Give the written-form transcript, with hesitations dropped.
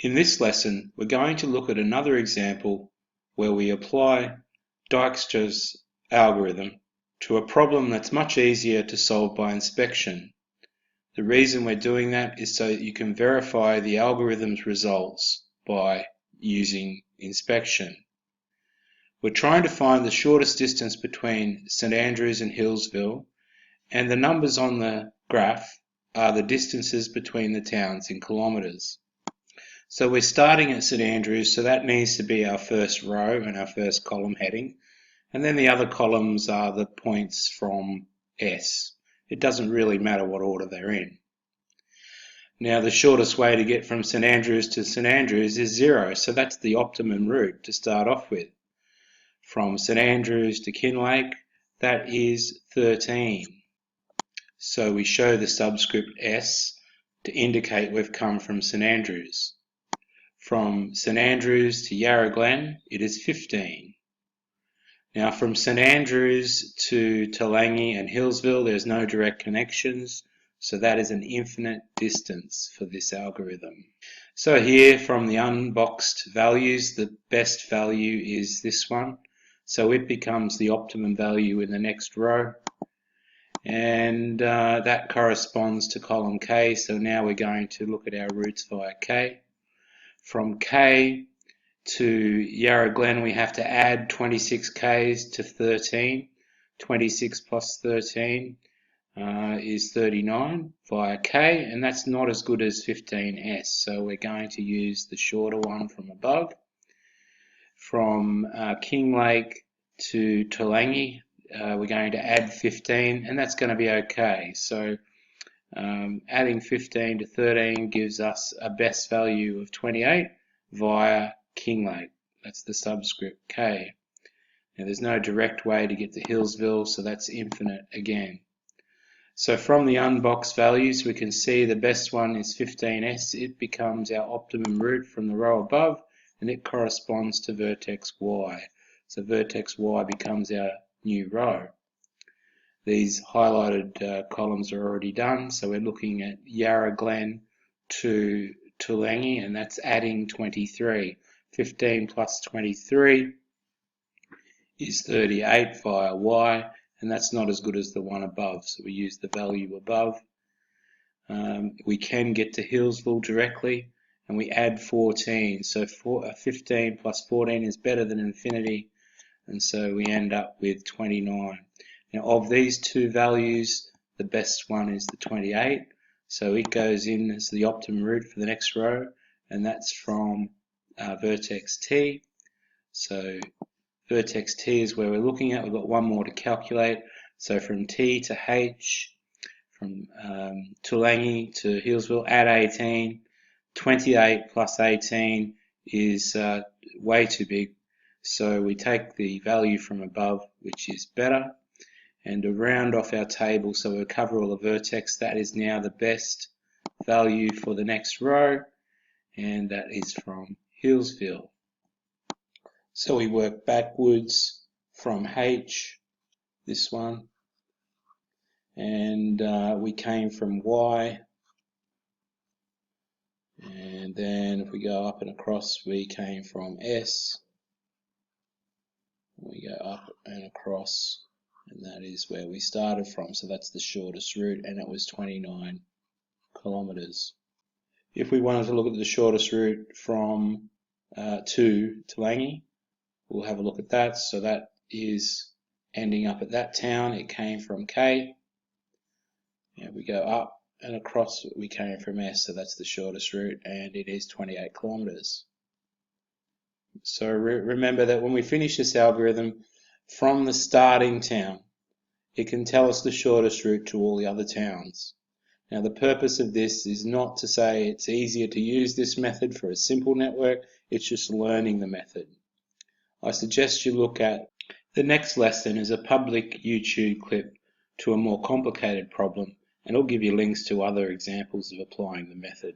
In this lesson, we're going to look at another example where we apply Dijkstra's algorithm to a problem that's much easier to solve by inspection. The reason we're doing that is so that you can verify the algorithm's results by using inspection. We're trying to find the shortest distance between St Andrews and Hillsville, and the numbers on the graph are the distances between the towns in kilometres. So we're starting at St Andrews, so that needs to be our first row and our first column heading. And then the other columns are the points from S. It doesn't really matter what order they're in. Now the shortest way to get from St Andrews to St Andrews is 0, so that's the optimum route to start off with. From St Andrews to Kinlake, that is 13. So we show the subscript S to indicate we've come from St Andrews. From St Andrews to Yarra Glen, it is 15. Now from St Andrews to Toolangi and Hillsville, there's no direct connections, so that is an infinite distance for this algorithm. So here from the unboxed values, the best value is this one. So it becomes the optimum value in the next row. And that corresponds to column K, so now we're going to look at our routes via K. From K to Yarra Glen, we have to add 26 Ks to 13. 26 plus 13 is 39 via K, and that's not as good as 15S, so we're going to use the shorter one from above. From Kinglake to Toolangi, we're going to add 15, and that's going to be okay. So adding 15 to 13 gives us a best value of 28 via Kinglake. That's the subscript K. Now there's no direct way to get to Hillsville, so that's infinite again. So from the unboxed values, we can see the best one is 15S. It becomes our optimum route from the row above, and it corresponds to vertex Y. So vertex Y becomes our new row. These highlighted columns are already done, so we're looking at Yarra Glen to Toolangi, and that's adding 23. 15 plus 23 is 38 via Y, and that's not as good as the one above, so we use the value above. We can get to Hillsville directly, and we add 14, so 15 plus 14 is better than infinity, and so we end up with 29. Now of these two values, the best one is the 28, so it goes in as the optimum route for the next row, and that's from vertex T. So vertex T is where we're looking at. We've got one more to calculate. So from T to H, from Toolangi to Hillsville, add 18. 28 plus 18 is way too big, so we take the value from above, which is better. And to round off our table so we cover all the vertex, that is now the best value for the next row, and that is from Hillsville. So we work backwards from H, this one, and we came from Y, and then if we go up and across, we came from S, we go up and across, and that is where we started from, so that's the shortest route, and it was 29 kilometres. If we wanted to look at the shortest route from to Toolangi, we'll have a look at that. So that is ending up at that town. It came from K. And we go up and across, we came from S, so that's the shortest route, and it is 28 kilometres. So remember that when we finish this algorithm, from the starting town, it can tell us the shortest route to all the other towns. Now the purpose of this is not to say it's easier to use this method for a simple network, it's just learning the method. I suggest you look at the next lesson as a public YouTube clip to a more complicated problem, and it'll give you links to other examples of applying the method.